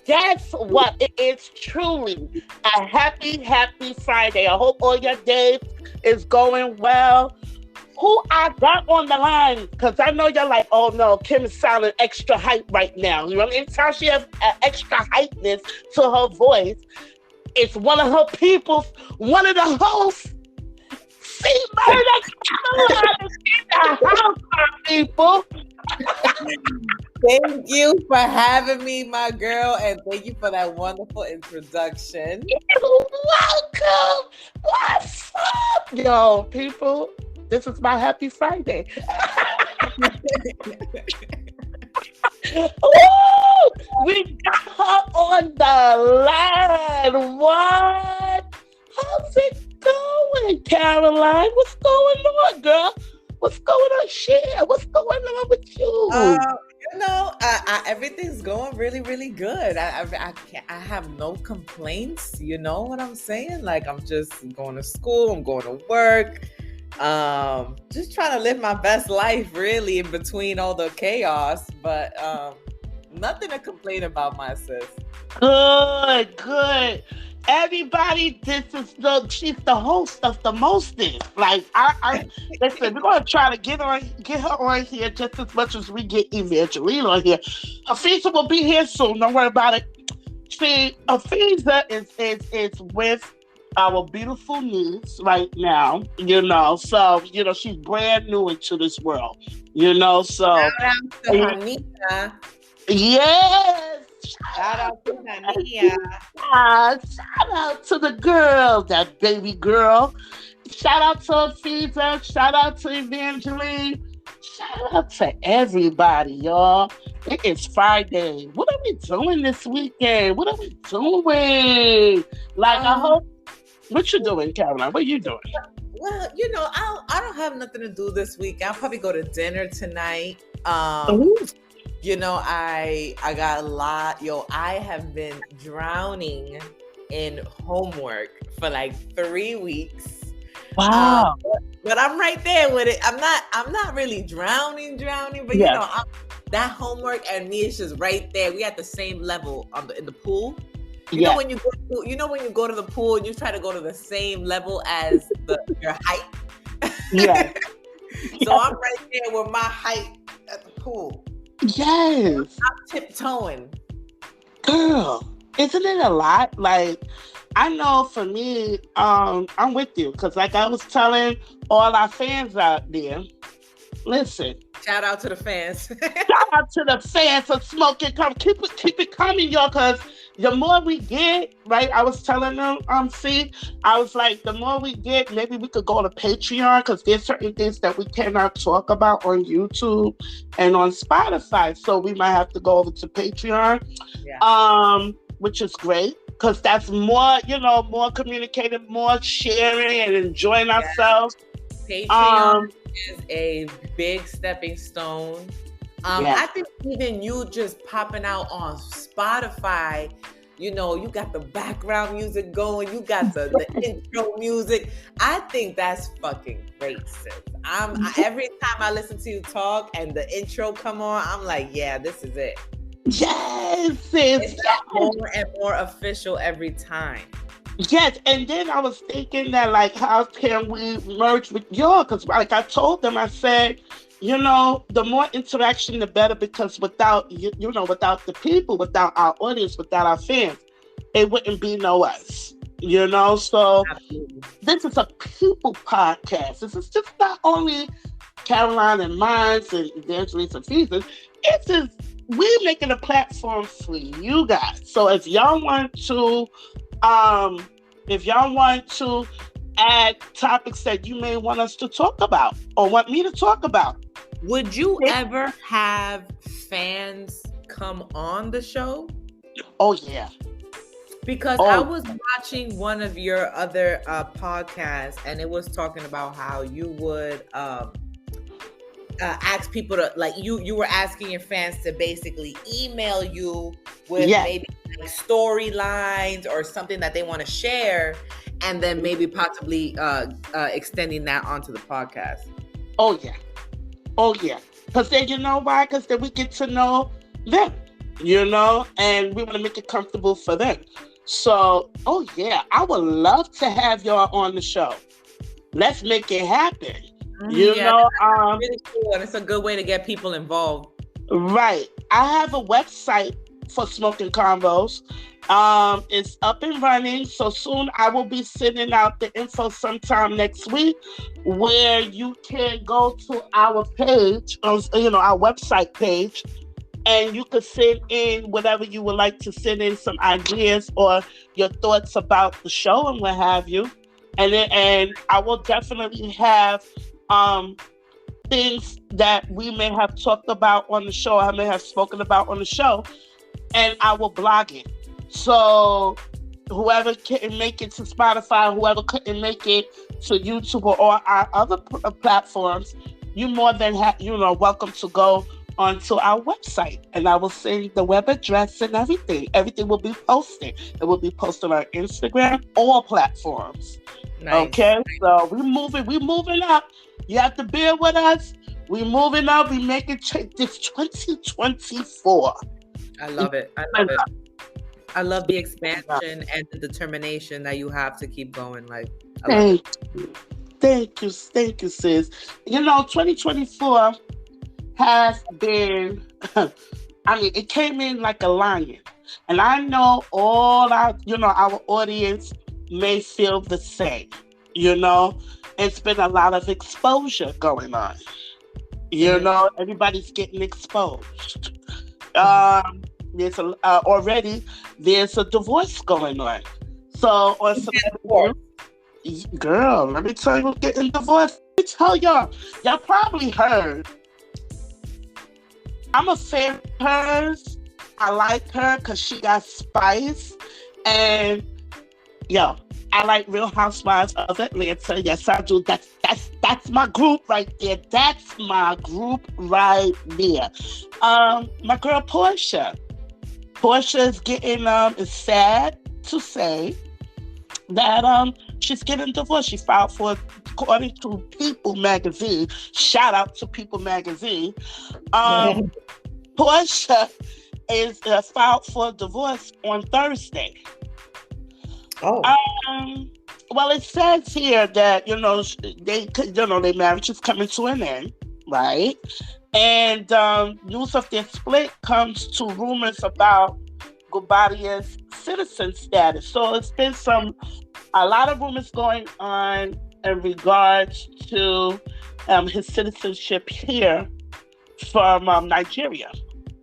Guess what? It is truly a happy, happy Friday. I hope all your days is going well. Who I got on the line? Because I know you're like, oh no, Kim is sounding extra hype right now. You know, anytime she has extra hypeness to her voice, it's one of her people, one of the hosts. See, murder, in the house, my people. Thank you for having me, my girl, and thank you for that wonderful introduction. You're welcome. What's up, yo, people? This is my happy Friday. Woo! We got her on the line. What? How's it going, Caroline? What's going on, girl? What's going on? Share. What's going on with you? Everything's going really, really good. I have no complaints. You know what I'm saying? Like, I'm just going to school. I'm going to work. Just trying to live my best life, really, in between all the chaos. But nothing to complain about, my sis. Good. Everybody, she's the host of the mostest. Like I listen, we're gonna try to get her on here just as much as we get Evangeline on here. Afisa will be here soon. Don't worry about it. See, Afisa is with our beautiful niece right now. You know, so she's brand new into this world. You know, so shout out to Hanita. Yes. Shout out to Hania. Shout out to the girl, that baby girl. Shout out to Afisa. Shout out to Evangeline. Shout out to everybody, y'all. It is Friday. What are we doing this weekend? What are we doing? I hope. What you doing, Caroline? What are you doing? Well, I don't have nothing to do this week. I'll probably go to dinner tonight. I got a lot. I have been drowning in homework for like 3 weeks. Wow. But I'm right there with it. I'm not really drowning, but that homework and me is just right there. We at the same level in the pool. You know when you go to the pool and you try to go to the same level as your height. Yeah. So I'm right there with my height at the pool. Yes. I'm tiptoeing. Girl, isn't it a lot? Like, I know for me, I'm with you because like I was telling all our fans out there, listen. Shout out to the fans. Shout out to the fans for smoking. Keep it coming, y'all, because the more we get, right? I was telling them, I was like, the more we get, maybe we could go to Patreon because there's certain things that we cannot talk about on YouTube and on Spotify. So we might have to go over to Patreon, which is great because that's more, more communicating, more sharing and enjoying ourselves. Patreon is a big stepping stone. I think even you just popping out on Spotify, you got the background music going, you got the intro music. I think that's fucking great, sis. Every time I listen to you talk and the intro come on, I'm like, yeah, this is it. Yes, sis. It's more and more official every time. Yes, and then I was thinking that, like, how can we merge with y'all? Because, like I told them, I said, the more interaction, the better. Because without without the people, without our audience, without our fans, it wouldn't be no us. So absolutely. This is a people podcast. This is just not only Caroline and Mines and Evangeline and Feason. We're making a platform for you guys. So if y'all want to. If y'all want to add topics that you may want us to talk about or want me to talk about. Would you ever have fans come on the show? Oh, yeah. Because I was watching one of your other podcasts and it was talking about how you would ask people to, like, you were asking your fans to basically email you with maybe like storylines or something that they want to share, and then maybe possibly extending that onto the podcast. Oh yeah. Because then you know why? Because then we get to know them. and we want to make it comfortable for them. So, oh yeah, I would love to have y'all on the show. Let's make it happen. Yeah, that's really cool, and it's a good way to get people involved. Right. I have a website for SmoknConvos. It's up and running. So soon I will be sending out the info sometime next week where you can go to our page, our website page, and you could send in whatever you would like to send in, some ideas or your thoughts about the show and what have you. And I will definitely have things that we may have talked about on the show, I may have spoken about on the show, and I will blog it. So whoever couldn't make it to Spotify, whoever couldn't make it to YouTube or our other platforms, you more than welcome to go onto our website, and I will send the web address and everything. Everything will be posted. It will be posted on Instagram, all platforms. Nice. Okay, so we're moving up. You have to bear with us. We're moving up. We make it this 2024. I love it. I love the expansion and the determination that you have to keep going. Thank you, sis. 2024 has been, it came in like a lion. And I know all our audience may feel the same. It's been a lot of exposure going on. Everybody's getting exposed. There's there's a divorce going on. So on some girl, let me tell you who's getting divorced. Let me tell y'all probably heard. I'm a fan of hers. I like her because she got spice. And I like Real Housewives of Atlanta. Yes, I do. That's my group right there. That's my group right there. My girl Portia. Portia is getting is sad to say that she's getting divorced. She filed for, according to People magazine. Shout out to People magazine. Portia is filed for divorce on Thursday. Oh. Well, it says here that their marriage is coming to an end, right? And news of their split comes to rumors about Gubadia's citizen status. So it's been a lot of rumors going on in regards to his citizenship here from Nigeria.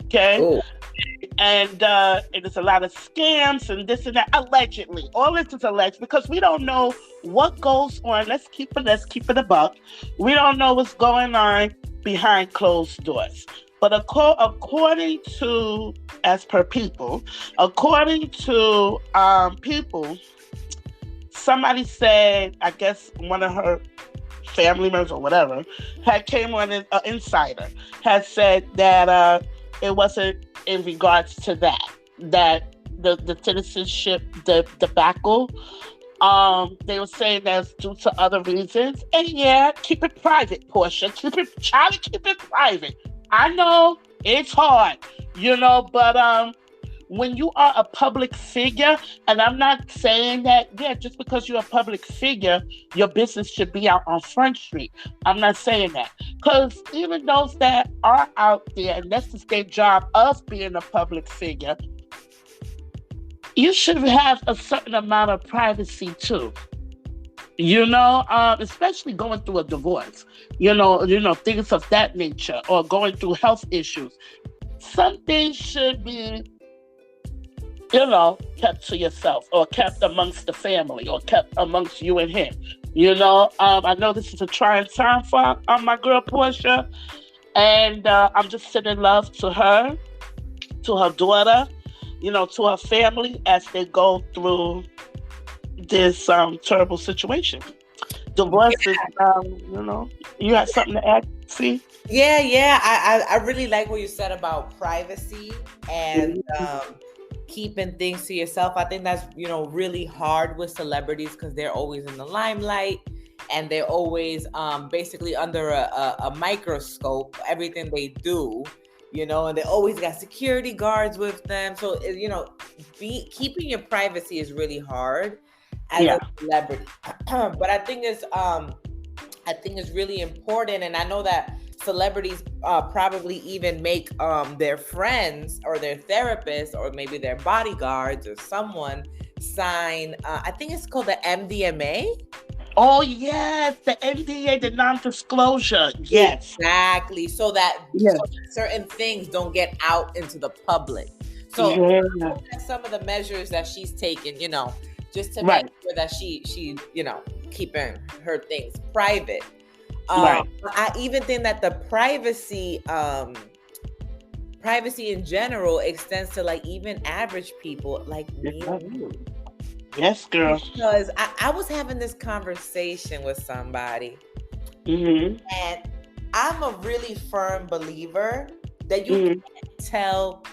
Okay. Oh. And there's a lot of scams and this and that, allegedly. All this is alleged because we don't know what goes on. Let's keep it a buck. We don't know what's going on behind closed doors. But according to People, somebody said, I guess one of her family members or whatever had came on an insider, had said that it wasn't in regards to that the citizenship, the debacle. They were saying that's due to other reasons. And keep it private, Portia. Try to keep it private. I know it's hard, but when you are a public figure, and I'm not saying that, just because you're a public figure, your business should be out on Front Street. I'm not saying that. Because even those that are out there, and that's just their job of being a public figure, you should have a certain amount of privacy too. Especially going through a divorce, things of that nature, or going through health issues. Some things should be, kept to yourself, or kept amongst the family, or kept amongst you and him. I know this is a trying time for my girl Portia, and I'm just sending love to her, to her daughter, to her family as they go through this terrible situation. Divorce is, you have something to add, see? Yeah. I really like what you said about privacy and keeping things to yourself. I think that's, really hard with celebrities because they're always in the limelight and they're always basically under a microscope, everything they do. you know, and they always got security guards with them. So, you know, keeping your privacy is really hard as a celebrity. But I think it's really important. And I know that celebrities probably even make their friends or their therapists or maybe their bodyguards or someone sign, I think it's called the MDMA. Oh, yes, the NDA, the non-disclosure. Yes. Exactly. So that certain things don't get out into the public. So some of the measures that she's taken, you know, just to make sure that she, you know, keeping her things private. I even think that the privacy in general extends to like even average people like me. Yes, girl. Because I was having this conversation with somebody, and I'm a really firm believer that you can't tell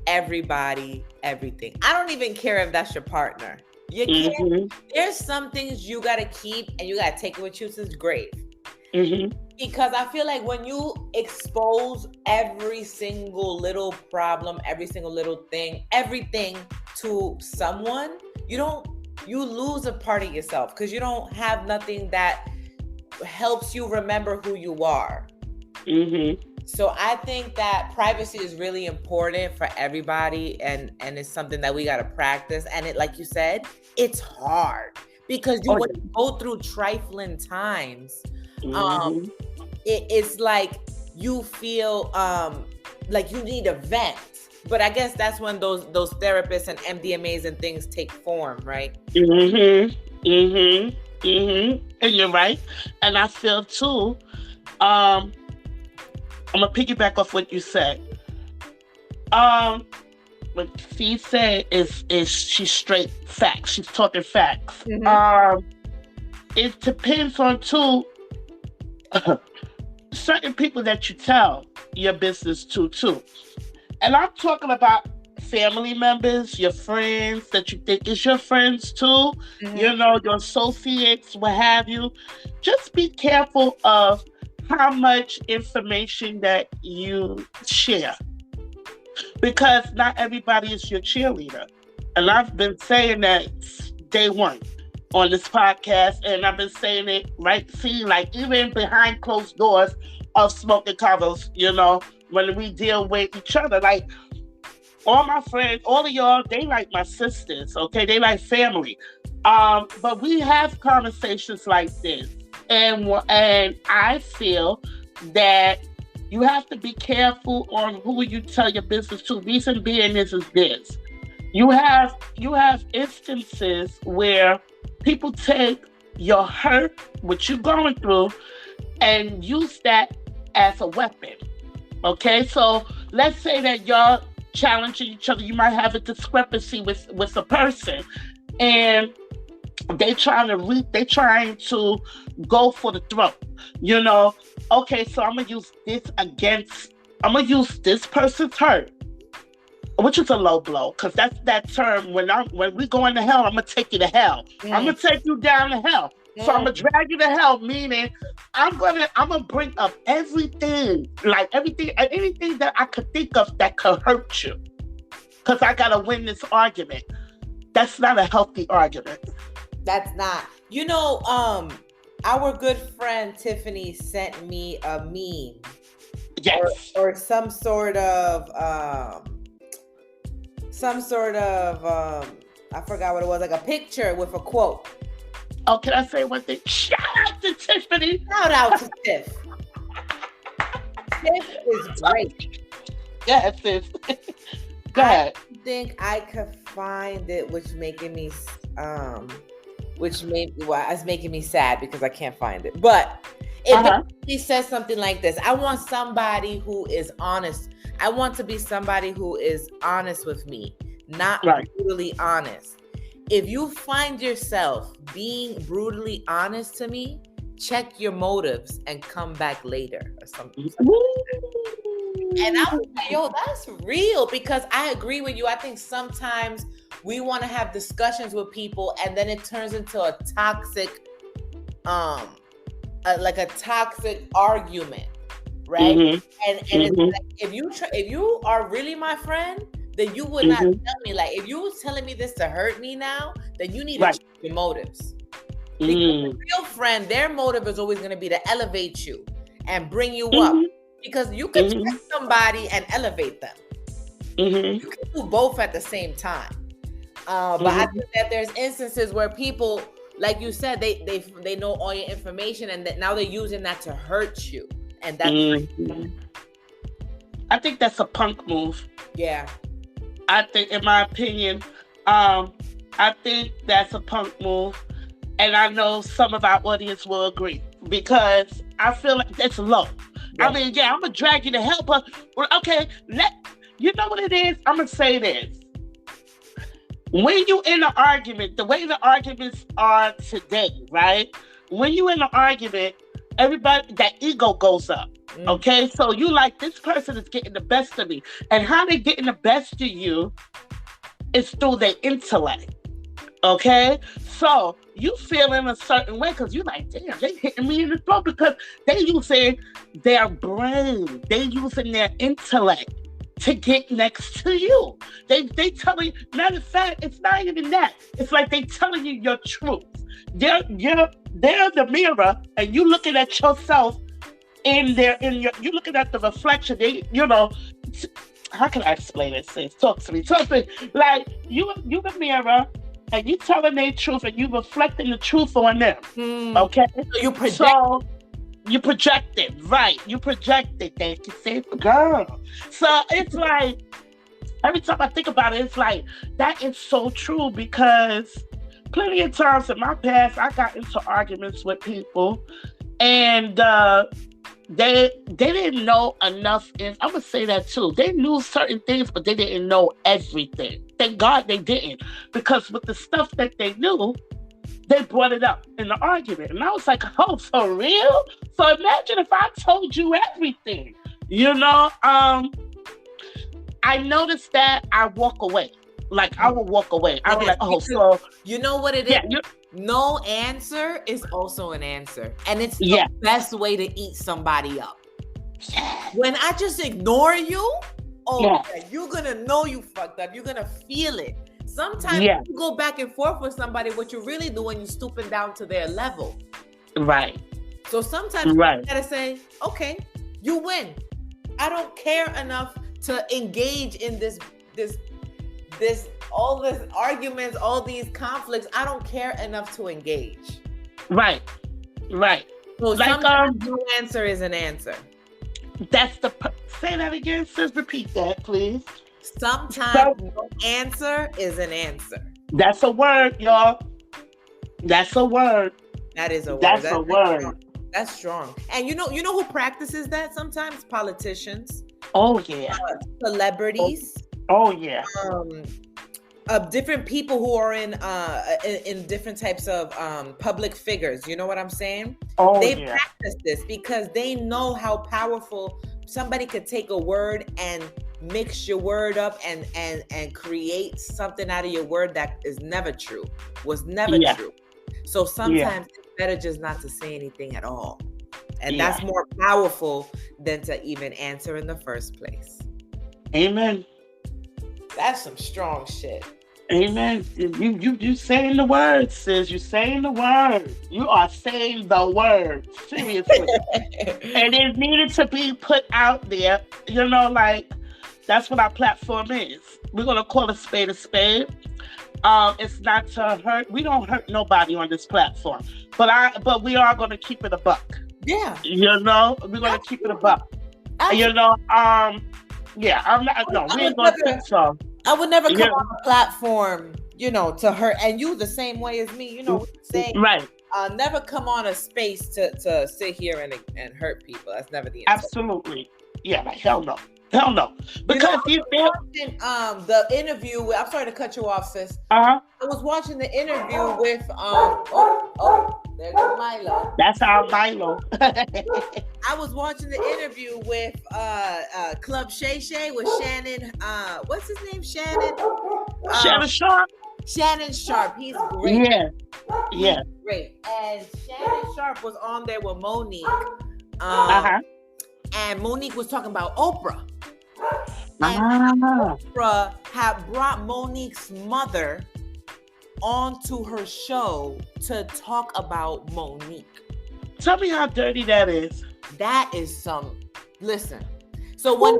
everybody everything. I don't even care if that's your partner. You can't. There's some things you gotta keep, and you gotta take it with you to the grave. Because I feel like when you expose every single little problem, every single little thing, everything to someone, you lose a part of yourself because you don't have nothing that helps you remember who you are. So I think that privacy is really important for everybody, and it's something that we got to practice. And it, like you said, it's hard because when you go through trifling times, it's like you feel like you need a vent. But I guess that's when those therapists and MDMAs and things take form, right? And you're right. And I feel too, I'm gonna piggyback off what you said. What she said is she's straight facts. She's talking facts. It depends on too certain people that you tell your business to too. And I'm talking about family members, your friends that you think is your friends too, you know, your associates, what have you. Just be careful of how much information that you share. Because not everybody is your cheerleader. And I've been saying that day one on this podcast, and I've been saying it like even behind closed doors of SmoknConvos, you know, when we deal with each other. Like, all my friends, all of y'all, they like my sisters, okay? They like family. But we have conversations like this. And I feel that you have to be careful on who you tell your business to. Reason being is this. You have instances where people take your hurt, what you're going through, and use that as a weapon. Okay, so let's say that y'all challenging each other. You might have a discrepancy with a person, and they trying to go for the throat. You know, okay, so I'm gonna use this person's hurt, which is a low blow, because that's that term. When we going to hell, I'm gonna take you to hell. I'm gonna take you down to hell. So I'm gonna drag you to hell, meaning I'm gonna bring up anything that I could think of that could hurt you, because I gotta win this argument. That's not a healthy argument. That's not. You know, our good friend Tiffany sent me a meme. Yes. Or some sort of I forgot what it was, like a picture with a quote. Oh, can I say one thing? Shout out to Tiffany. Shout out to Tiff. Tiff is great. Yes, sis. Go ahead. I think I could find it, it's making me sad because I can't find it. But it basically says something like this: I want somebody who is honest. I want to be somebody who is honest with me, not brutally honest. If you find yourself being brutally honest to me, check your motives and come back later or something. And I was like, yo, that's real, because I agree with you. I think sometimes we want to have discussions with people and then it turns into a toxic, like a toxic argument, right? Mm-hmm. And it's like, if you are really my friend, then you would not tell me, like, if you was telling me this to hurt me now, then you need to check your motives. Because a real friend, their motive is always going to be to elevate you and bring you up. Because you can check somebody and elevate them. You can do both at the same time. But I think that there's instances where people, like you said, they know all your information, and that now they're using that to hurt you. And that's I think that's a punk move. Yeah. I think, in my opinion, I think that's a punk move. And I know some of our audience will agree, because I feel like that's low. Yeah. I mean, I'm going to drag you to hell, but okay, you know what it is? I'm going to say this. When you in an argument, the way the arguments are today, right? When you in an argument, everybody, that ego goes up. Okay? So you like, this person is getting the best of me. And how they getting the best of you is through their intellect. Okay, so you feel in a certain way because you're like, damn, they hitting me in the throat, because they using their brain, they using their intellect to get next to you. They telling you, matter of fact, it's not even that. It's like they telling you your truth. They're the mirror, and you looking at yourself you looking at the reflection. They, how can I explain it, sis? Talk to me. Like you the mirror. And you telling their truth, and you reflecting the truth on them. Okay? So you project. So you project it, right? You project it. Thank you, say, girl. So it's like, every time I think about it, it's like, that is so true, because plenty of times in my past, I got into arguments with people, and they didn't know enough. I'm gonna say that too. They knew certain things, but they didn't know everything. Thank God they didn't, because with the stuff that they knew, they brought it up in the argument, and I was like, "Oh, for real?" So imagine if I told you everything. I noticed that I walk away. Like, I will walk away. I'll be like, "Oh, so you know what it is." No answer is also an answer. And it's the best way to eat somebody up. When I just ignore you, you're going to know you fucked up. You're going to feel it. Sometimes you go back and forth with somebody, what you're really doing, you're stooping down to their level. Right. So sometimes you got to say, okay, you win. I don't care enough to engage in this all this arguments, all these conflicts. I don't care enough to engage. Right. So sometimes no answer is an answer. That's say that again, sis. Repeat that, please. Sometimes no answer is an answer. That's a word, y'all. That's a word. That is a word. That's a word. That's strong. And you know who practices that sometimes? Politicians. Oh yeah. Celebrities. Oh yeah. Different people who are in different types of public figures. You know what I'm saying? They practice this because they know how powerful somebody could take a word and mix your word up and create something out of your word that is never true, was never true. So sometimes it's better just not to say anything at all. And that's more powerful than to even answer in the first place. Amen. That's some strong shit. Amen. You saying the word, sis. You saying the word. You are saying the word. Seriously. And it needed to be put out there. That's what our platform is. We're gonna call a spade a spade. It's not to hurt. We don't hurt nobody on this platform. But we are gonna keep it a buck. Yeah. We're gonna keep it a buck. I'm not. No, we ain't gonna think so. I would never come on a platform, to hurt. And you the same way as me, saying right. Never come on a space to sit here and hurt people. That's never the answer. Absolutely. Yeah, like hell no. Because watching the interview with, I'm sorry to cut you off, sis. I was watching the interview with there goes Milo. That's our Milo. I was watching the interview with Club Shay Shay with Shannon. What's his name? Shannon. Shannon Sharp. Shannon Sharp. He's great. Yeah. Great. And Shannon Sharp was on there with Monique. and Monique was talking about Oprah. And Ah. Oprah had brought Monique's mother onto her show to talk about Monique. Tell me how dirty that is. That is some. Listen. So when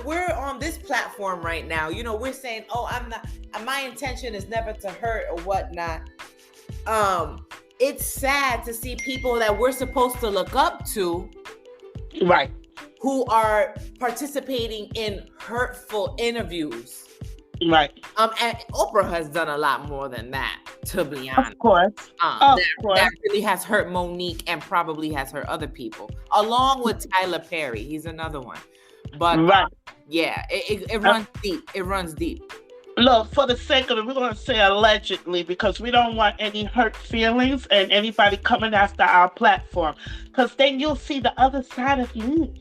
we're on this platform right now, you know, we're saying, "Oh, I'm not. My intention is never to hurt or whatnot." It's sad to see people that we're supposed to look up to, right, who are participating in hurtful interviews. Right. And Oprah has done a lot more than that, to be honest. Of course. That really has hurt Monique and probably has hurt other people, along with Tyler Perry. He's another one. But right. Yeah, it runs deep. It runs deep. Look, for the sake of it, we're going to say allegedly because we don't want any hurt feelings and anybody coming after our platform. Because then you'll see the other side of me.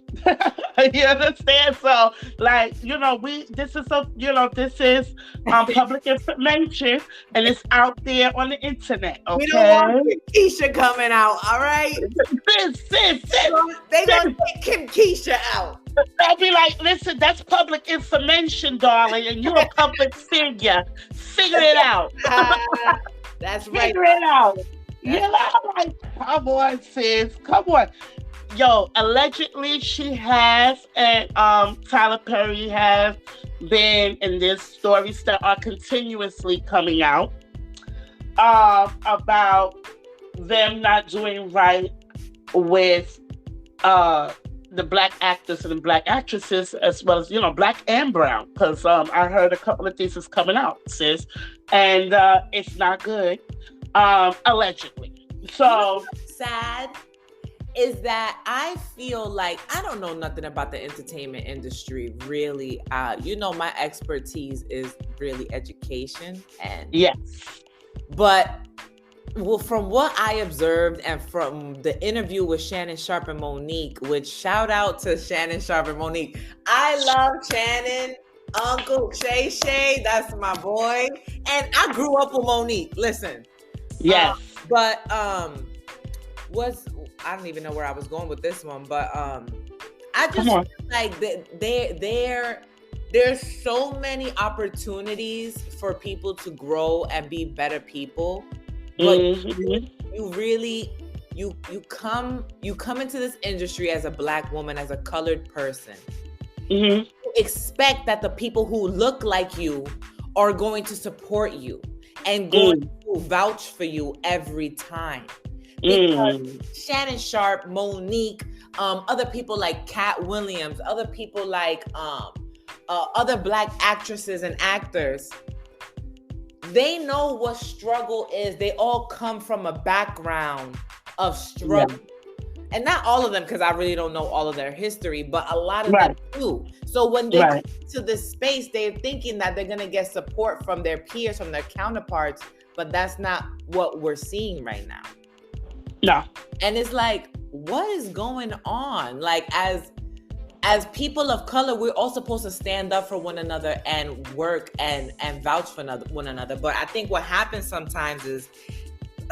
You understand? So, like, you know, this is public information and it's out there on the internet. Okay? We don't want Keisha coming out. All right. They gonna take Kim Keisha out. They'll be like, listen, that's public information, darling, and you're a public figure. Figure it out. That's right. Figure it out. You know, like, come on, sis. Come on. Yo, allegedly she has, and Tyler Perry has been in these stories that are continuously coming out about them not doing right with the black actors and the black actresses, as well as, you know, black and brown, because I heard a couple of things is coming out, sis, and it's not good, allegedly. So sad is that I feel like I don't know nothing about the entertainment industry, really. You know, my expertise is really education, and yes, but well, from what I observed and from the interview with Shannon Sharpe and Monique, which shout out to Shannon Sharpe and Monique. I love Shannon, Uncle Shay Shay, that's my boy. And I grew up with Monique, listen. Yes. I don't even know where I was going with this one, but I just feel like there's so many opportunities for people to grow and be better people. But you come into this industry as a black woman, as a colored person. You expect that the people who look like you are going to support you and going to vouch for you every time. Because Shannon Sharpe, Monique, other people like Cat Williams, other people like other black actresses and actors, they know what struggle is. They all come from a background of struggle. Yeah. And not all of them, because I really don't know all of their history, but a lot of them do. So when they come to this space, they're thinking that they're going to get support from their peers, from their counterparts, but that's not what we're seeing right now. No. And it's like, what is going on? Like, as people of color, we're all supposed to stand up for one another and work and vouch for one another. But I think what happens sometimes is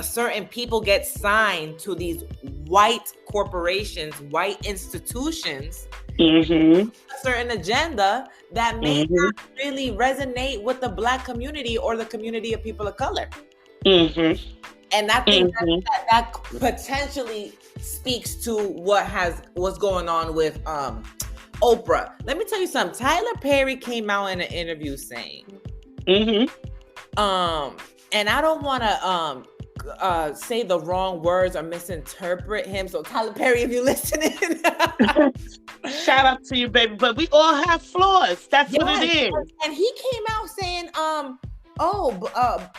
certain people get signed to these white corporations, white institutions, a certain agenda that may not really resonate with the black community or the community of people of color. And I think that potentially speaks to what's going on with Oprah. Let me tell you something. Tyler Perry came out in an interview saying, and I don't want to say the wrong words or misinterpret him. So Tyler Perry, if you're listening, shout out to you, baby. But we all have flaws. That's what it is. And he came out saying,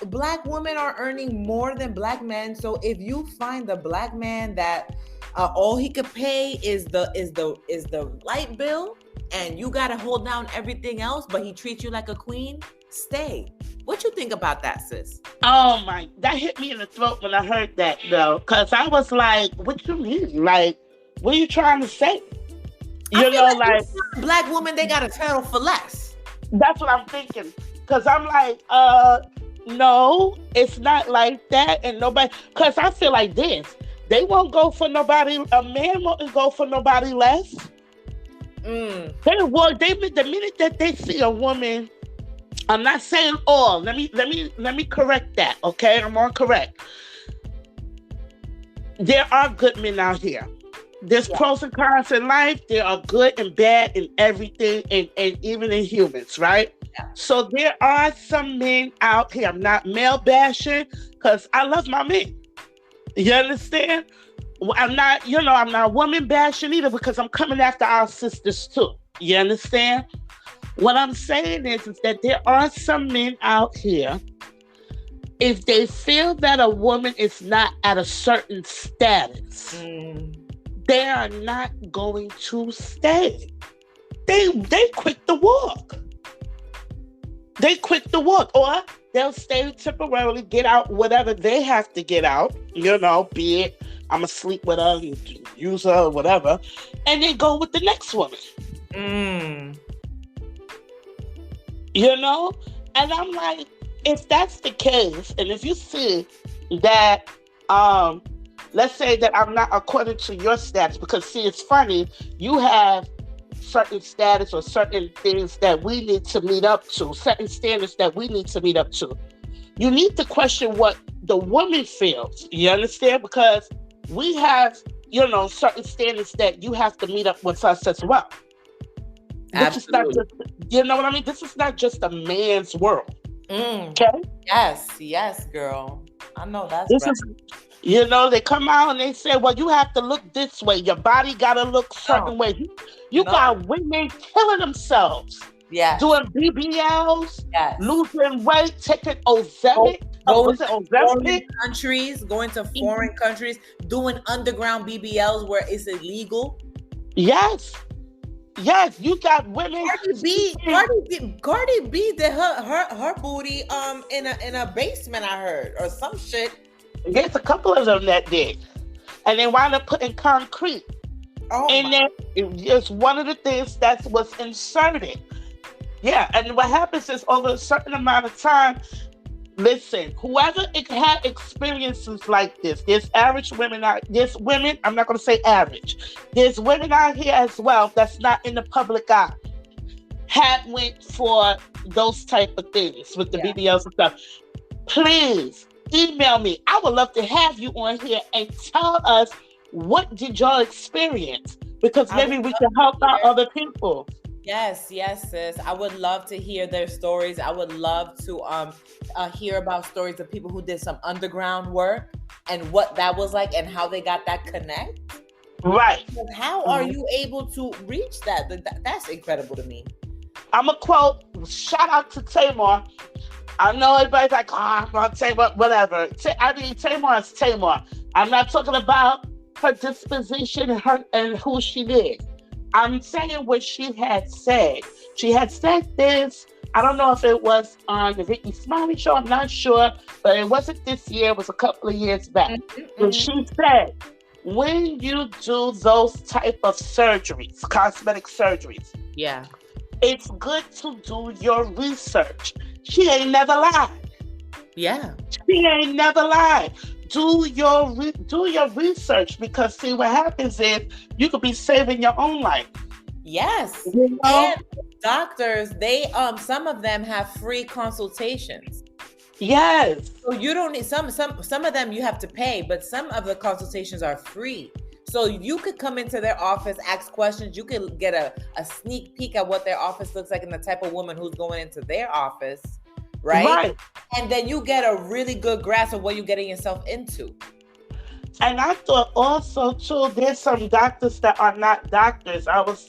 black women are earning more than black men. So if you find the black man that all he could pay is the light bill, and you gotta hold down everything else, but he treats you like a queen, stay. What you think about that, sis? Oh my, that hit me in the throat when I heard that, though, because I was like, what you mean? Like, what are you trying to say? You know, like black women, they gotta settle for less. That's what I'm thinking. Because I'm like, no, it's not like that. And nobody, because I feel like this. They won't go for nobody. A man won't go for nobody less. They will. The minute that they see a woman, I'm not saying all. Let me correct that. Okay, I'm on correct. There are good men out here. There's pros and cons in life. There are good and bad in everything, and even in humans, right? Yeah. So there are some men out here. I'm not male bashing because I love my men. You understand? I'm not woman bashing either because I'm coming after our sisters too. You understand? What I'm saying is that there are some men out here, if they feel that a woman is not at a certain status, they are not going to stay. They quit the walk. They quit the walk, or they'll stay temporarily, get out whatever they have to get out, be it I'm going to sleep with her, use her, or whatever, and then go with the next woman. And I'm like, if that's the case, and if you see that, let's say that I'm not according to your status, because see, it's funny, you have certain status or certain things that we need to meet up to, certain standards that we need to meet up to. You need to question what the woman feels. You understand? Because we have, certain standards that you have to meet up with us as well. This is not just, you know what I mean? This is not just a man's world. Okay? Yes, girl. I know that's right. They come out and they say, well, you have to look this way. Your body got to look certain way. You got women killing themselves. Yes. Doing BBLs, losing weight, taking Ozempic. Going to foreign countries, doing underground BBLs where it's illegal. Yes, you got women. Cardi B did her booty in a basement, I heard, or some shit. There's a couple of them that did, and they wound up putting concrete. And then it's one of the things that was inserted. Yeah, and what happens is over a certain amount of time, listen, whoever had experiences like this, there's women, I'm not going to say average, there's women out here as well that's not in the public eye, went for those type of things with the BBLs and stuff. Please email me. I would love to have you on here and tell us what did y'all experience, because maybe we can help out other people. Yes, sis. I would love to hear their stories. I would love to hear about stories of people who did some underground work and what that was like and how they got that connect. Right. How are you able to reach that? That's incredible to me. I'm a quote, shout out to Tamar. I know everybody's like, I'm not Tamar, whatever. Tamar is Tamar. I'm not talking about her disposition and who she is. I'm saying what she had said. She had said this. I don't know if it was on the Ricky Smiley show. I'm not sure, but it wasn't this year. It was a couple of years back. And she said, when you do those type of surgeries, cosmetic surgeries, it's good to do your research. She ain't never lied. Yeah. She ain't never lied. Do your research, because see what happens is you could be saving your own life. Yes. And doctors, they some of them have free consultations. Yes. So you don't need some of them you have to pay, but some of the consultations are free. So you could come into their office, ask questions. You could get a sneak peek at what their office looks like and the type of woman who's going into their office. Right? And then you get a really good grasp of what you're getting yourself into. And I thought also, too, there's some doctors that are not doctors. I was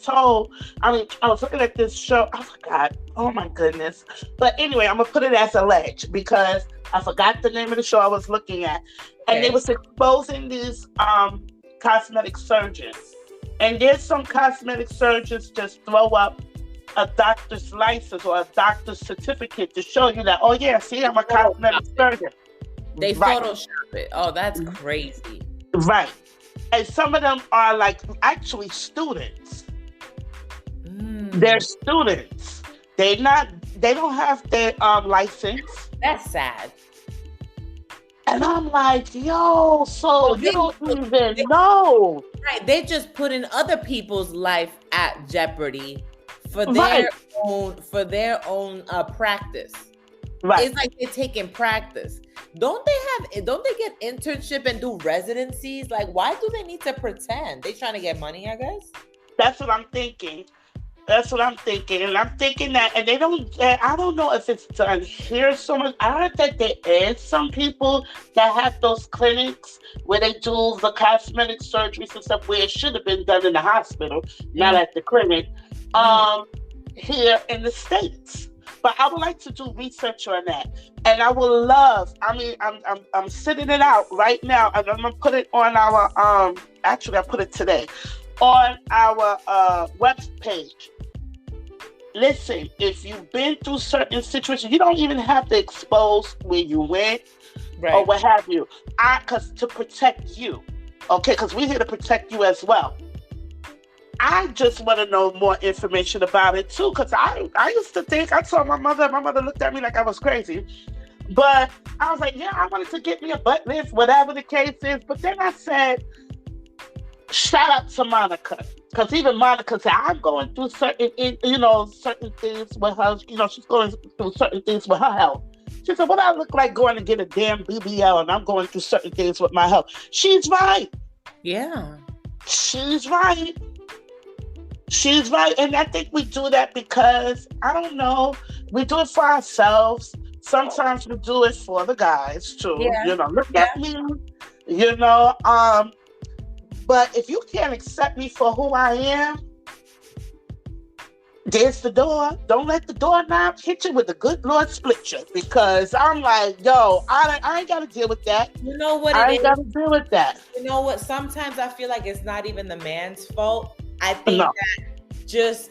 looking at this show. I forgot. Oh, my goodness. But anyway, I'm going to put it as alleged because I forgot the name of the show I was looking at. And they was exposing these cosmetic surgeons. And there's some cosmetic surgeons just throw up a doctor's license or a doctor's certificate to show you that, I'm a cosmetic surgeon. They Photoshop it. Oh, that's crazy. Right. And some of them are like actually students. They're students. They don't have their license. That's sad. And I'm like, yo, so So you don't even know. right, they just putting other people's life at jeopardy for Right, their own practice. right. It's like they're taking practice. Don't they get internship and do residencies? Like, why do they need to pretend? They trying to get money, I guess. That's what I'm thinking. That's what I'm thinking. And I'm thinking that, and they don't, I don't know if it's done here so much. I heard that there is some people that have those clinics where they do the cosmetic surgeries and stuff where it should have been done in the hospital, not at the clinic, here in the States. But I would like to do research on that. And I would love, I mean, I'm sitting it out right now, and I'm gonna put it on our actually I put it today on our web page. Listen, if you've been through certain situations, you don't even have to expose where you went or what have you. Because to protect you, okay? Because we're here to protect you as well. I just want to know more information about it too. Because I used to think, I told my mother looked at me like I was crazy. But I was like, yeah, I wanted to get me a butt lift, whatever the case is. But then I said, shout out to Monica, because even Monica said, I'm going through certain things with her. She's going through certain things with her health. She said, what I look like going to get a damn BBL, and I'm going through certain things with my health. She's right. Yeah. She's right. She's right. And I think we do that because, I don't know, we do it for ourselves. Sometimes we do it for the guys too. Yeah. Look at me. But if you can't accept me for who I am, there's the door. Don't let the doorknob hit you with the good Lord split you. Because I'm like, yo, I ain't got to deal with that. You know what? I ain't got to deal with that. You know what? Sometimes I feel like it's not even the man's fault. I think that just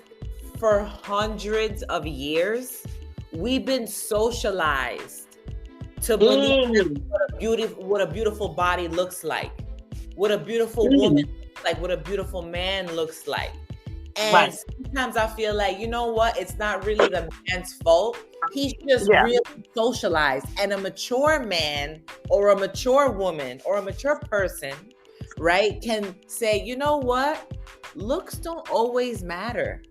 for hundreds of years, we've been socialized to believe what a beautiful body looks like. What a beautiful woman looks like, what a beautiful man looks like. And sometimes I feel like, you know what? It's not really the man's fault. He's just really socialized. And a mature man or a mature woman or a mature person, right, can say, you know what? Looks don't always matter.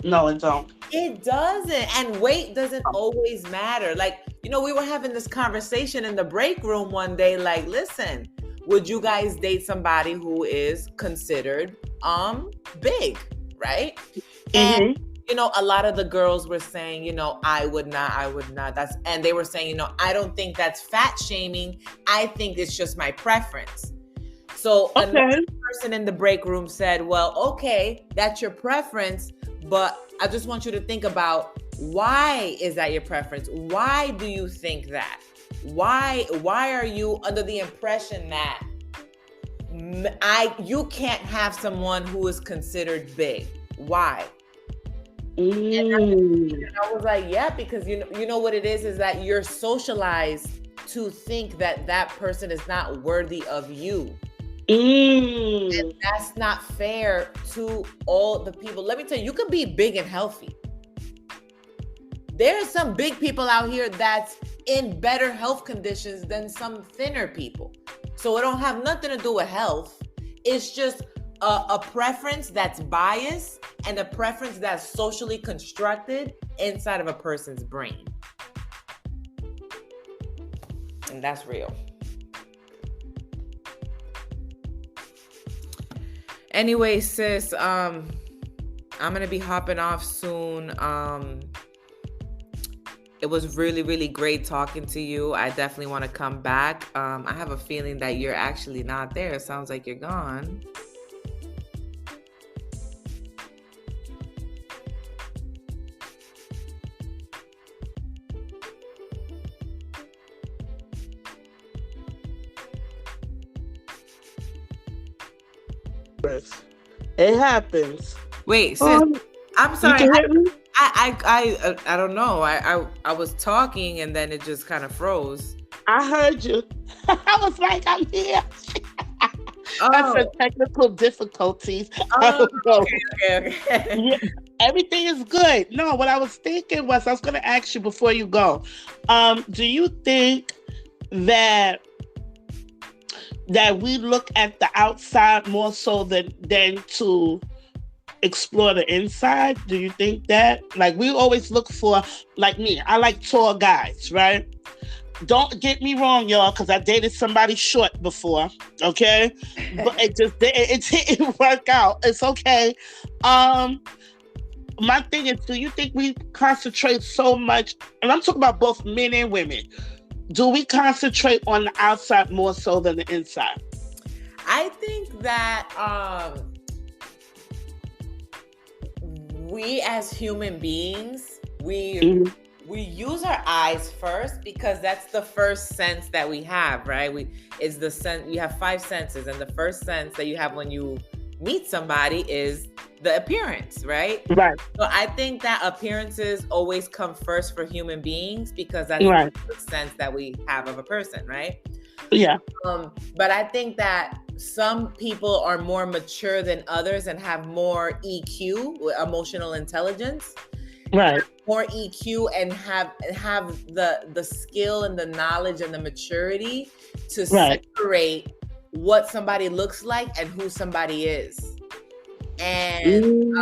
No, it don't. It doesn't. And weight doesn't always matter. Like, we were having this conversation in the break room one day, like, listen, would you guys date somebody who is considered big, right? And a lot of the girls were saying, I would not. And they were saying, I don't think that's fat shaming. I think it's just my preference. So another person in the break room said, well, okay, that's your preference, but I just want you to think about, why is that your preference? Why do you think that? Why are you under the impression that you can't have someone who is considered big? Why? And I was like, yeah, because you know what it is that you're socialized to think that person is not worthy of you. And that's not fair to all the people. Let me tell you, you could be big and healthy. There's some big people out here that's in better health conditions than some thinner people. So it don't have nothing to do with health. It's just a preference that's biased and a preference that's socially constructed inside of a person's brain. And that's real. Anyway, sis, I'm going to be hopping off soon. It was really, really great talking to you. I definitely want to come back. I have a feeling that you're actually not there. It sounds like you're gone. It happens. Wait, sis, I'm sorry. I don't know. I was talking and then it just kind of froze. I heard you. I was like, I'm here. I said technical difficulties. Okay. Yeah, everything is good. No, what I was thinking was, I was going to ask you before you go. Do you think that we look at the outside more so than to explore the inside? Do you think that? Like, we always look for, like me, I like tall guys, right? Don't get me wrong, y'all, because I dated somebody short before, okay? But it didn't work out. It's okay. My thing is, do you think we concentrate so much, and I'm talking about both men and women, do we concentrate on the outside more so than the inside? I think that we as human beings, we use our eyes first, because that's the first sense that we have, right? Is the sense. You have 5 senses, and the first sense that you have when you meet somebody is the appearance, right? Right. So I think that appearances always come first for human beings, because that's right. the sense that we have of a person, right? Yeah. But I think that some people are more mature than others and have more EQ, emotional intelligence. Right. More EQ and have the skill and the knowledge and the maturity to separate what somebody looks like and who somebody is. And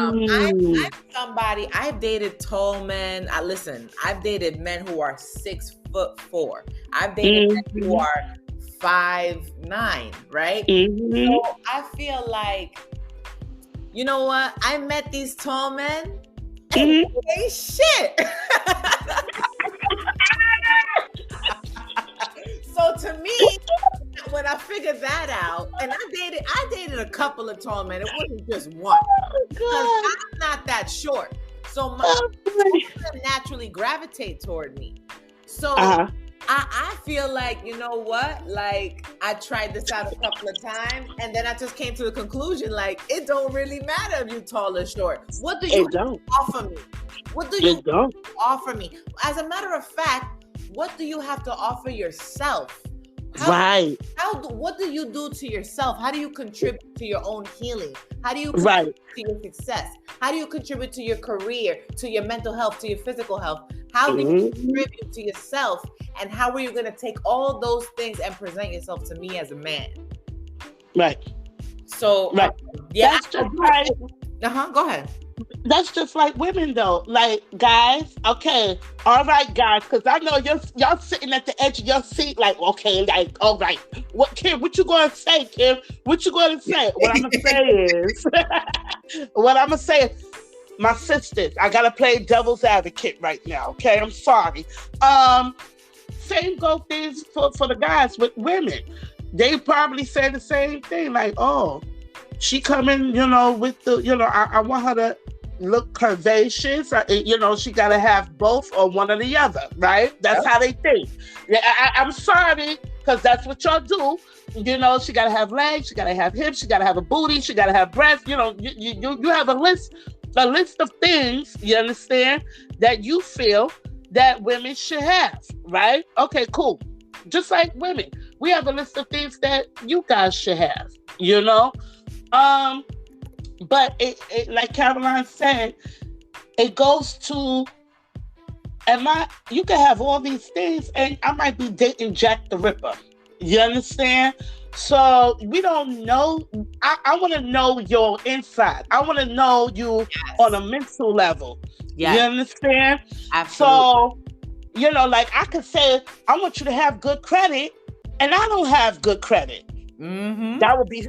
I've dated tall men. I've dated men who are 6'4". I've dated men who are 5'9", right? So I feel like, you know what? I met these tall men and they shit. So to me, when I figured that out, and I dated a couple of tall men. It wasn't just one. Because I'm not that short. So my naturally gravitate toward me. So I feel like, you know what? Like, I tried this out a couple of times, and then I just came to the conclusion, like, it don't really matter if you're tall or short. What do you offer me? What do you offer me? As a matter of fact, what do you have to offer yourself? What do you do to yourself? How do you contribute to your own healing? How do you contribute to your success? How do you contribute to your career, to your mental health, to your physical health? How do you contribute to yourself? And how are you going to take all those things and present yourself to me as a man? Right. So, yeah. That's just right. Go ahead. That's just like women, though. Like, guys, okay, all right, guys, because I know y'all sitting at the edge of your seat, like, okay, like, all right. Kim, what you going to say, Kim? What you going to say? What I'm going to say is, my sisters, I got to play devil's advocate right now, okay? I'm sorry. Same go things for the guys with women. They probably say the same thing, like, oh, she coming, with the, I want her to look curvaceous. She got to have both or one or the other, right? That's how they think. Yeah, I'm sorry, because that's what y'all do. She got to have legs, she got to have hips, she got to have a booty, she got to have breasts. You have a list of things, you understand, that you feel that women should have, right? Okay, cool. Just like women, we have a list of things that you guys should have, But it like Caroline said, it goes to, you can have all these things and I might be dating Jack the Ripper. You understand? So we don't know. I want to know your inside. I want to know you on a mental level. Yes. You understand? Absolutely. So, like I could say, I want you to have good credit, and I don't have good credit. Mm-hmm. That would be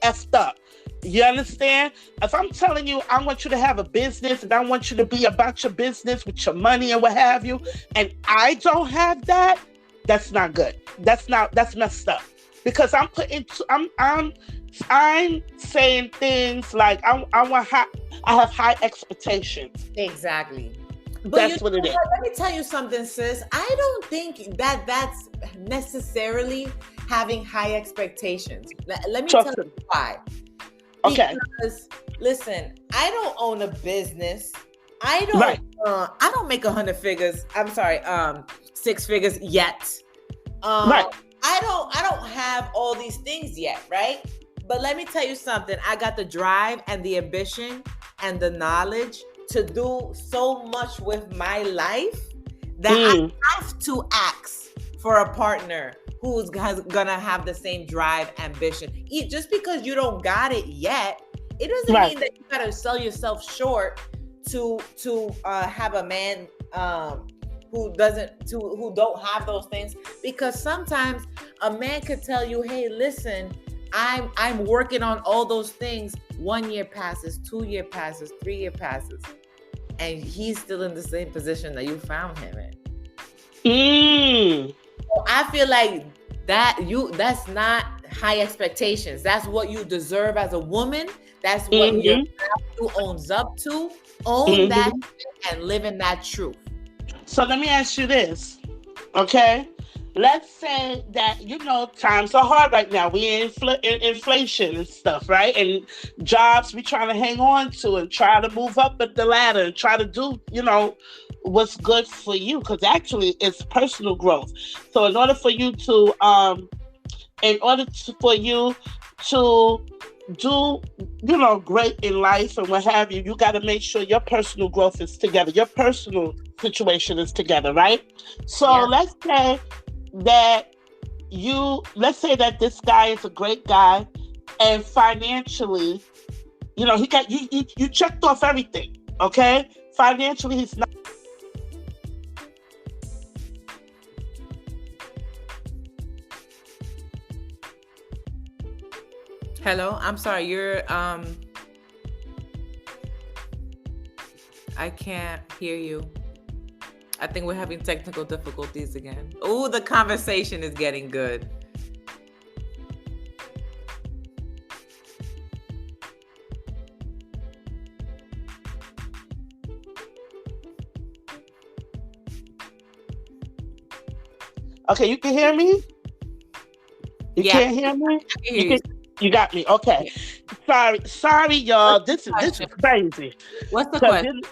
effed up. You understand? If I'm telling you, I want you to have a business and I want you to be about your business with your money and what have you, and I don't have that, that's not good. That's messed up. Because I'm saying things like I have high expectations. Exactly. But that's what it is. Let me tell you something, sis. I don't think that's necessarily having high expectations. Let me tell you why. Okay. Because listen, I don't own a business. I don't make 100 figures. I'm sorry, 6 figures yet. Right. I don't have all these things yet, right? But let me tell you something. I got the drive and the ambition and the knowledge to do so much with my life that I have to ask for a partner who's gonna have the same drive, ambition. Just because you don't got it yet, it doesn't mean that you gotta sell yourself short to have a man who don't have those things. Because sometimes a man could tell you, hey, listen, I'm working on all those things. 1 year passes, 2 year passes, 3 year passes, and he's still in the same position that you found him in. So I feel like that's not high expectations. That's what you deserve as a woman. That's what your value owns up to. Own that and live in that truth. So let me ask you this, okay? Let's say that, times are hard right now. We in inflation and stuff, right? And jobs we trying to hang on to and try to move up the ladder and try to do, what's good for you. Because actually it's personal growth. So in order for you to do, great in life and what have you, you got to make sure your personal growth is together. Your personal situation is together, right? So let's say that this guy is a great guy, and financially, he got you checked off everything, okay? Financially, he's not. Hello, I'm sorry, you're I can't hear you. I think we're having technical difficulties again. Oh, the conversation is getting good. Okay, you can hear me? You can't hear me? I can hear you. You got me. Okay. Sorry, y'all. This is crazy. What's the question?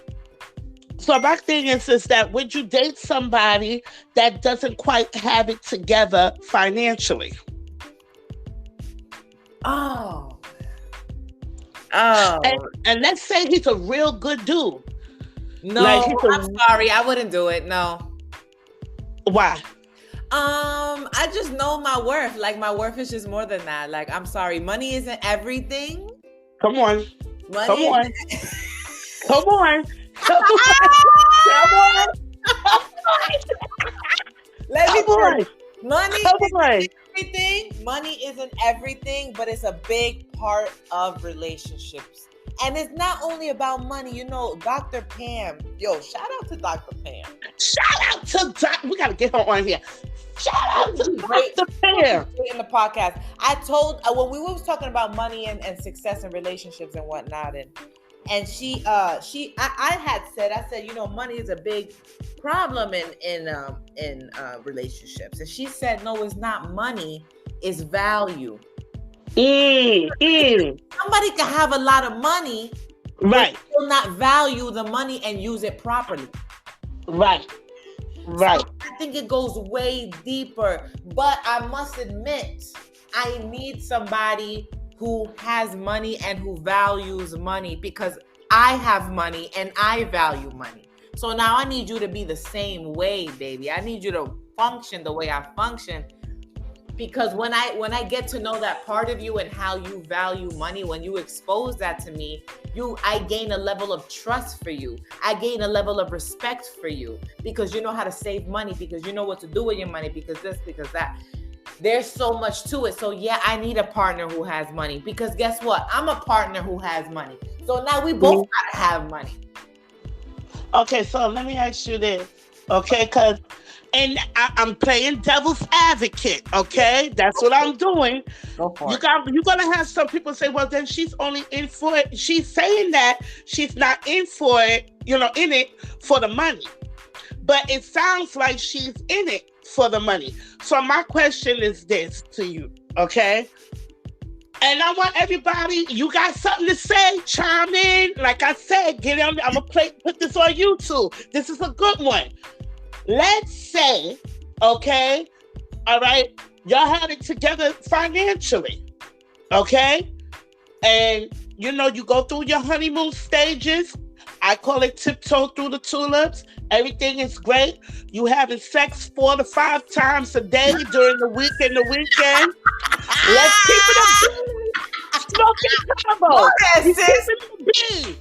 So my thing is that would you date somebody that doesn't quite have it together financially? Oh. And let's say he's a real good dude. No, I'm sorry. I wouldn't do it. No. Why? I just know my worth. Like, my worth is just more than that. Like, I'm sorry. Money isn't everything. Come on. Money Come on. Come on. Let me tell you, money isn't everything. Money isn't everything, but it's a big part of relationships. And it's not only about money. Dr. Pam. Yo, shout out to Dr. Pam. Shout out to we got to get her on here. Shout out to Dr. Pam. In the podcast, I told when we was talking about money and success and relationships and whatnot, and I had said, money is a big problem in relationships, and she said, no, it's not money, it's value. Somebody can have a lot of money, right, but still not value the money and use it properly. Right. So I think it goes way deeper, but I must admit, I need somebody who has money and who values money, because I have money and I value money. So now I need you to be the same way, baby. I need you to function the way I function, because when I get to know that part of you and how you value money, when you expose that to me, I gain a level of trust for you. I gain a level of respect for you, because you know how to save money, because you know what to do with your money, because this, because that. There's so much to it. So yeah, I need a partner who has money, because guess what? I'm a partner who has money. So now we both gotta have money. Okay, so let me ask you this, okay? And I'm playing devil's advocate, okay? That's what I'm doing. Go for it. You're gonna have some people say, well, then she's only in for it. She's saying that she's not in for it, in it for the money. But it sounds like she's in it for the money. So my question is this to you, okay? And I want everybody, you got something to say, chime in. Like I said, get on. I'm gonna put this on YouTube. This is a good one. Let's say, okay, all right, y'all had it together financially, okay? And, you go through your honeymoon stages, I call it tiptoe through the tulips. Everything is great. You having sex 4 to 5 times a day during the week and the weekend. Let's keep it a smoking combo. You keep it a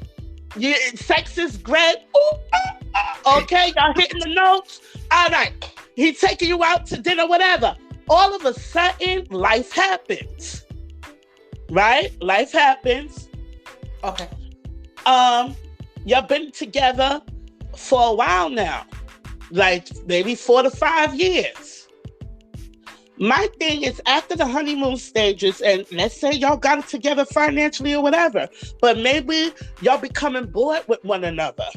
B. Sex is great. Ooh, okay, y'all hitting the notes. All right. He's taking you out to dinner, whatever. All of a sudden, life happens. Right? Life happens. Okay. Y'all been together for a while now. Like maybe 4 to 5 years. My thing is, after the honeymoon stages, and let's say y'all got it together financially or whatever, but maybe y'all becoming bored with one another.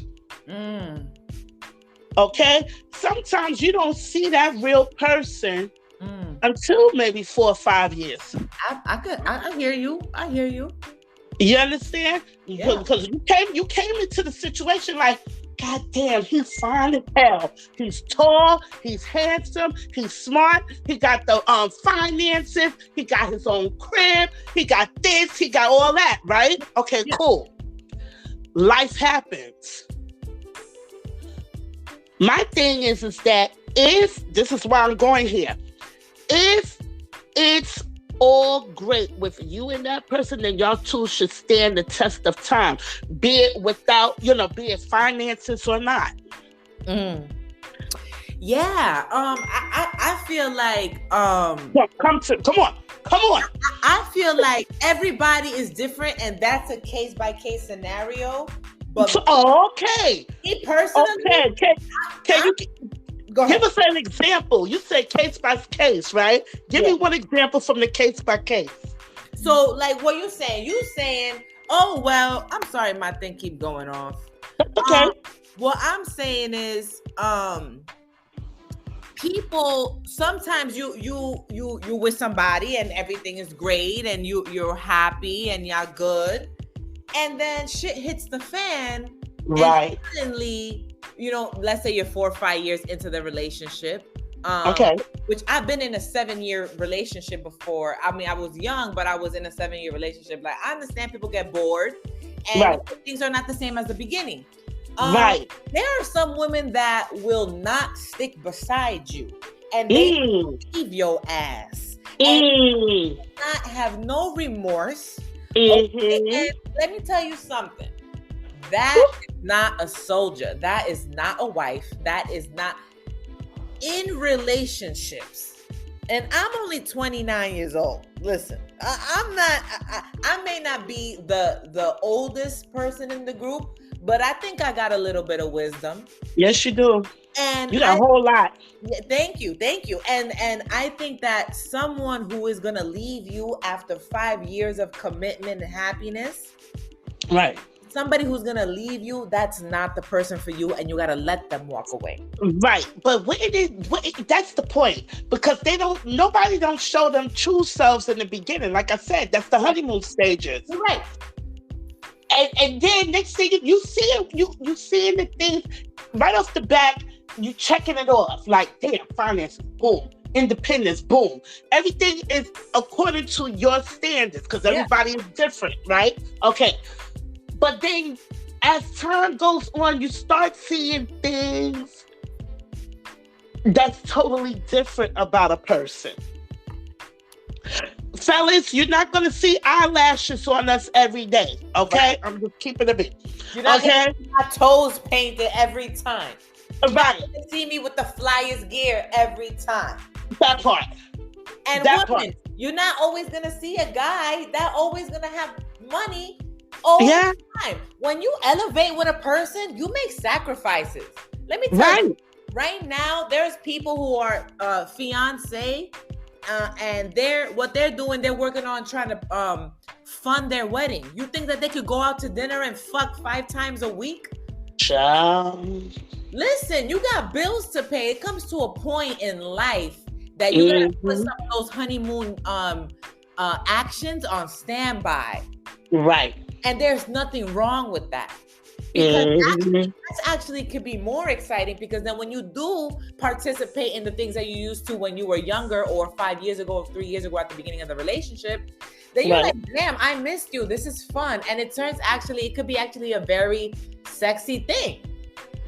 Okay? Sometimes you don't see that real person until maybe 4 or 5 years. I hear you. I hear you. You understand? Yeah. Because you came into the situation like, God damn, he's fine as hell. He's tall, he's handsome, he's smart, he got the finances, he got his own crib, he got this, he got all that, right? Okay, cool. Life happens. My thing is that if, this is why I'm going here, if it's all great with you and that person, then y'all two should stand the test of time, be it without, be it finances or not. Yeah. I feel like come on. I feel like everybody is different, and that's a case by case scenario. But okay. Me personally, can you give us an example? You say case by case, right? Give me one example from the case by case. So, like, what you saying? You saying, oh well, I'm sorry, my thing keep going off. Okay. What I'm saying is, people sometimes you with somebody and everything is great and you're happy and you're good, and then shit hits the fan, right? And suddenly, let's say you're 4 or 5 years into the relationship. Okay. Which I've been in a 7-year relationship before. I mean, I was young, but I was in a 7-year relationship. Like, I understand people get bored and things are not the same as the beginning. Right. There are some women that will not stick beside you and they leave your ass and not have no remorse. Okay? And let me tell you something. That is not a soldier. That is not a wife. That is not in relationships. And I'm only 29 years old. Listen, I may not be the oldest person in the group, but I think I got a little bit of wisdom. Yes, you do. And you got a whole lot. Thank you. And I think that someone who is gonna leave you after 5 years of commitment and happiness, right? Somebody who's gonna leave you, that's not the person for you, and you gotta let them walk away. Right, but that's the point, because nobody don't show them true selves in the beginning. Like I said, that's the honeymoon stages. You're right. And then next thing you seeing the things right off the bat, you checking it off. Like, damn, finances, boom. Independence, boom. Everything is according to your standards, because everybody is different, right? Okay. But then as time goes on, you start seeing things that's totally different about a person. Fellas, you're not going to see eyelashes on us every day, okay? Right. I'm just keeping it a bit. You're not going to see my toes painted every time. Right. You're not going to see me with the flyest gear every time. That part. And women, you're not always going to see a guy that always going to have money all the time. When you elevate with a person, you make sacrifices. Let me tell you, right now, there's people who are fiancé, and they're working on trying to fund their wedding. You think that they could go out to dinner and fuck 5 times a week? Listen, you got bills to pay. It comes to a point in life that you gotta put some of those honeymoon actions on standby. Right. And there's nothing wrong with that. Because that's actually could be more exciting, because then when you do participate in the things that you used to when you were younger, or 5 years ago or 3 years ago at the beginning of the relationship, then you're like, damn, I missed you. This is fun. And it could be actually a very sexy thing.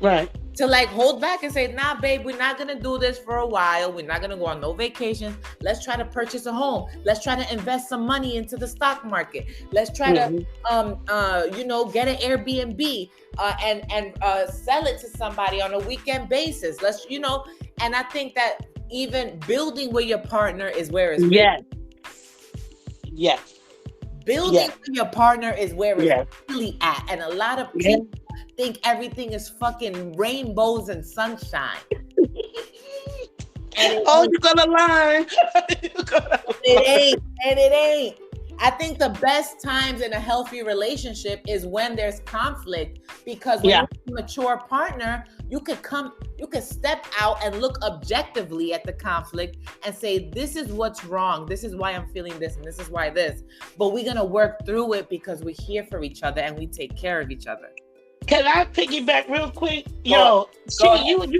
Right. To like hold back and say, nah, babe, we're not going to do this for a while. We're not going to go on no vacations. Let's try to purchase a home. Let's try to invest some money into the stock market. Let's try to, get an Airbnb and sell it to somebody on a weekend basis. Let's, and I think that even building with your partner is where it's Yes. Yes. Building with your partner is where it's really at. And a lot of people think everything is fucking rainbows and sunshine. You're gonna lie. It ain't. I think the best times in a healthy relationship is when there's conflict, because when you're a mature partner, you could step out and look objectively at the conflict and say, this is what's wrong. This is why I'm feeling this, and this is why this. But we're gonna work through it because we're here for each other and we take care of each other. Can I piggyback real quick? You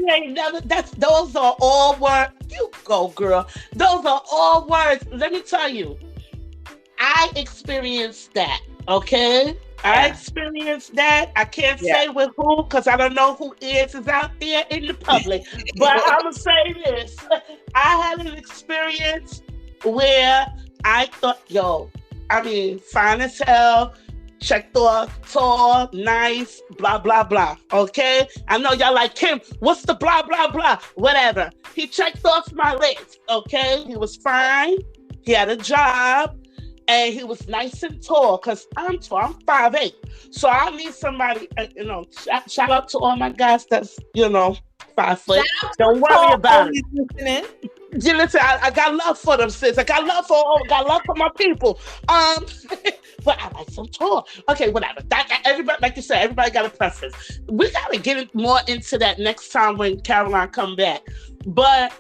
ain't never, those are all words. You go, girl. Those are all words. Let me tell you, I experienced that, okay? I experienced that. I can't say with who, because I don't know who is out there in the public. But I'm going to say this. I had an experience where I thought, fine as hell, checked off, tall, nice, blah, blah, blah. Okay? I know y'all like, Kim, what's the blah, blah, blah? Whatever. He checked off my list. Okay? He was fine. He had a job. And he was nice and tall, because I'm tall. I'm 5'8". So I need somebody, shout out to all my guys that's, 5 foot. Don't worry about it. You listen, I got love for them, sis. I got love for my people. But I like some tall. Okay, whatever. Everybody, like you said, everybody got a preference. We got to get more into that next time when Caroline come back. But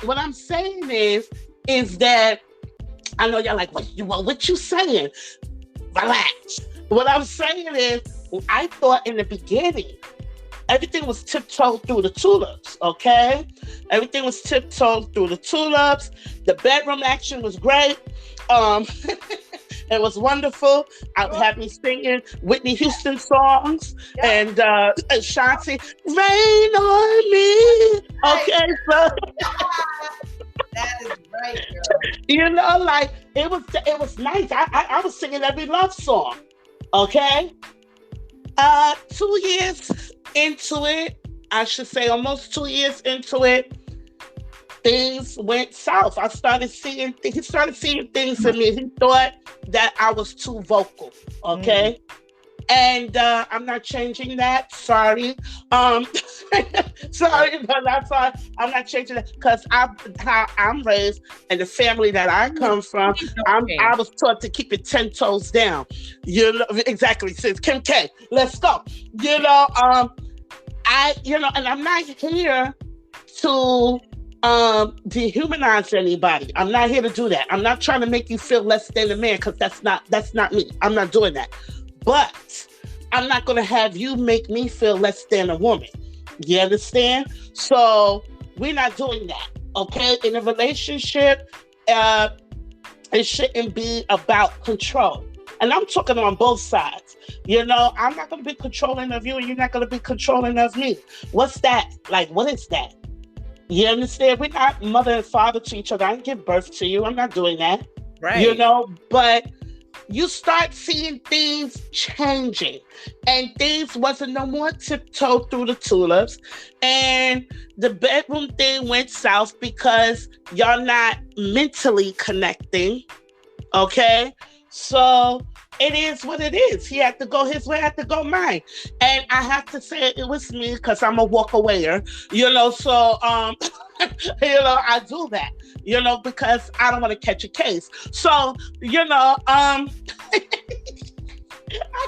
what I'm saying is that I know y'all like, what you saying? Relax. What I'm saying is, I thought in the beginning, everything was tiptoed through the tulips, okay? Everything was tiptoed through the tulips. The bedroom action was great. It was wonderful. I had me singing Whitney Houston songs and Shanti, Rain on Me. Okay, so... That is right, girl. It was nice. I was singing every love song. Okay. 2 years into it, I should say almost 2 years into it, things went south. He started seeing things in me. He thought that I was too vocal. Okay. And I'm not changing that. Sorry. Sorry, but that's why I'm not changing that, because how I'm raised and the family that I come from, I was taught to keep it 10 toes down. Exactly, sis. Kim K. Let's go. And I'm not here to dehumanize anybody. I'm not here to do that. I'm not trying to make you feel less than a man, because that's not me. I'm not doing that. But I'm not going to have you make me feel less than a woman. You understand? So we're not doing that, okay? In a relationship, it shouldn't be about control. And I'm talking on both sides. I'm not going to be controlling of you, and you're not going to be controlling of me. What's that? Like, what is that? You understand? We're not mother and father to each other. I didn't give birth to you. I'm not doing that. Right. But you start seeing things changing, and things wasn't no more tiptoe through the tulips, and the bedroom thing went south because y'all not mentally connecting. Okay, so it is what it is. He had to go his way, I had to go mine, and I have to say it was me, because I'm a walk-awayer. So I do that. Because I don't want to catch a case. So, I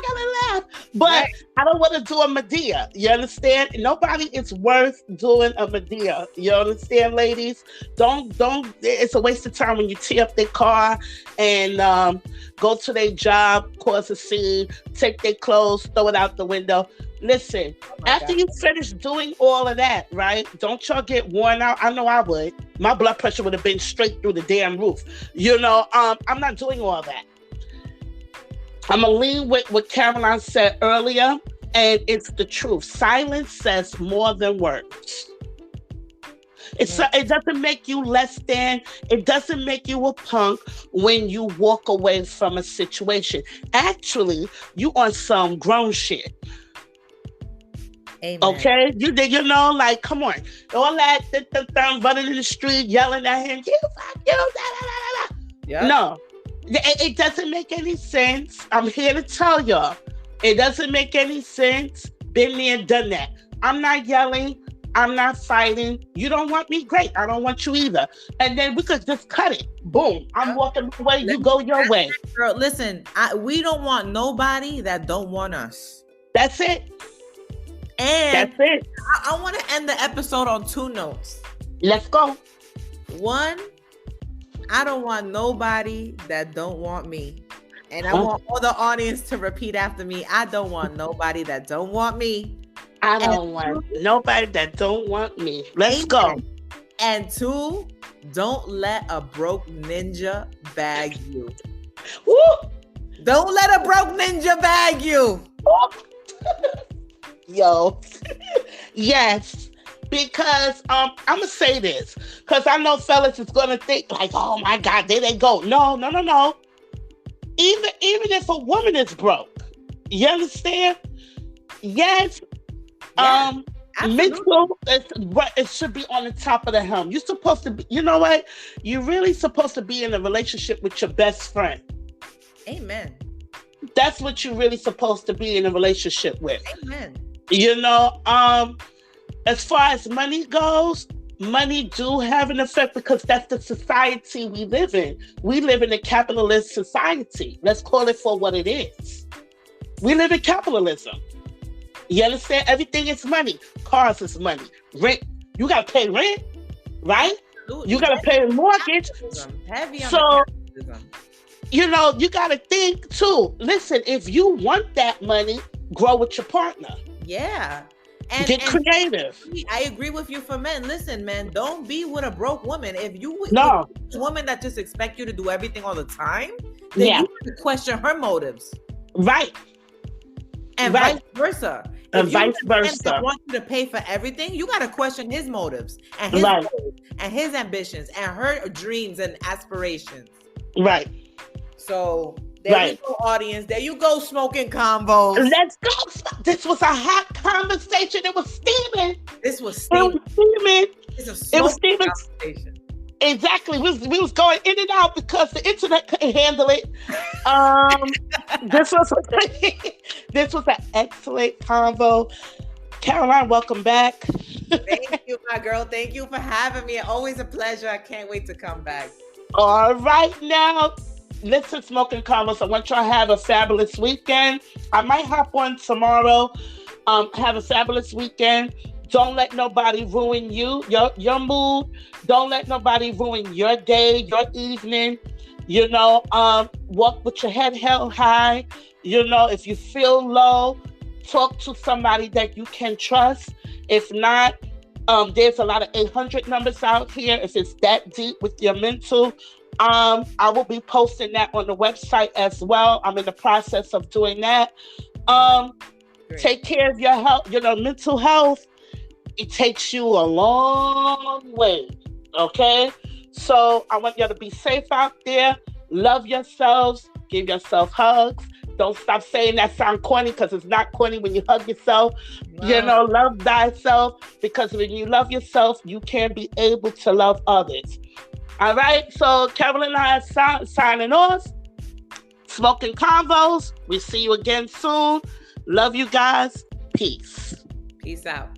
gotta laugh, but I don't want to do a Medea. You understand? Nobody is worth doing a Medea. You understand, ladies? Don't. It's a waste of time when you tear up their car and go to their job, cause a scene, take their clothes, throw it out the window. Listen, after you finish doing all of that, right? Don't y'all get worn out? I know I would. My blood pressure would have been straight through the damn roof. I'm not doing all that. I'm going to lean with what Caroline said earlier. And it's the truth. Silence says more than words. It doesn't make you less than. It doesn't make you a punk when you walk away from a situation. Actually, you on some grown shit. Amen. Okay, you know, like, come on, all that running in the street, yelling at him, you fuck you, da, da, da, da. Yep. No, it doesn't make any sense. I'm here to tell y'all, it doesn't make any sense. Been there, done that. I'm not yelling. I'm not fighting. You don't want me? Great. I don't want you either. And then we could just cut it. Boom. I'm walking away. You go your way. Girl, listen, we don't want nobody that don't want us. That's it. And that's it. I want to end the episode on 2 notes. Let's go. 1, I don't want nobody that don't want me. And I want all the audience to repeat after me. I don't want nobody that don't want me. I don't want nobody that don't want me. Let's go. And 2, don't let a broke ninja bag you. Woo! Don't let a broke ninja bag you. Yo. Yes. Because I'm gonna say this. Because I know fellas is gonna think like, oh my God, there they go. No. Even if a woman is broke, you understand? Yes. Mental, it should be on the top of the helm. You're supposed to be, you know what? You're really supposed to be in a relationship with your best friend. Amen. That's what you're really supposed to be in a relationship with. Amen. You know, as far as money goes, money do have an effect because that's the society we live in. We live in a capitalist society. Let's call it for what it is. We live in capitalism. You understand? Everything is money. Cars is money. Rent. You got to pay rent, right? Absolutely. You got to pay a mortgage. Heavy on so, you know, you got to think too. Listen, if you want that money, grow with your partner. Yeah. Get creative. I agree with you for men. Listen, man, don't be with a broke woman. If you with a woman that just expect you to do everything all the time, then you have to question her motives. Right. And vice versa. And vice versa. That wants you to pay for everything, you got to question his motives and his goals and his ambitions and her dreams and aspirations. Right. So there you go, audience. There you go, Smoking Convos. Let's go. This was a hot conversation. It was steaming. This was steaming. It was steaming. Conversation. Exactly. We was going in and out because the internet couldn't handle it. This was an excellent convo. Caroline, welcome back. Thank you, my girl. Thank you for having me. Always a pleasure. I can't wait to come back. All right, now. Listen, SmoknConvos, I want y'all to have a fabulous weekend. I might hop on tomorrow. Have a fabulous weekend. Don't let nobody ruin you, your mood. Don't let nobody ruin your day, your evening. You know, walk with your head held high. You know, if you feel low, talk to somebody that you can trust. If not, there's a lot of 800 numbers out here. If it's that deep with your mental, I will be posting that on the website as well. I'm in the process of doing that. Take care of your health, mental health. It takes you a long way. Okay? So I want y'all to be safe out there. Love yourselves. Give yourself hugs. Don't stop saying that sound corny because it's not corny when you hug yourself. Wow. You know, love thyself, because when you love yourself, you can be able to love others. All right, so Carolyn and I are signing off. SmoknConvos. We see you again soon. Love you guys. Peace. Peace out.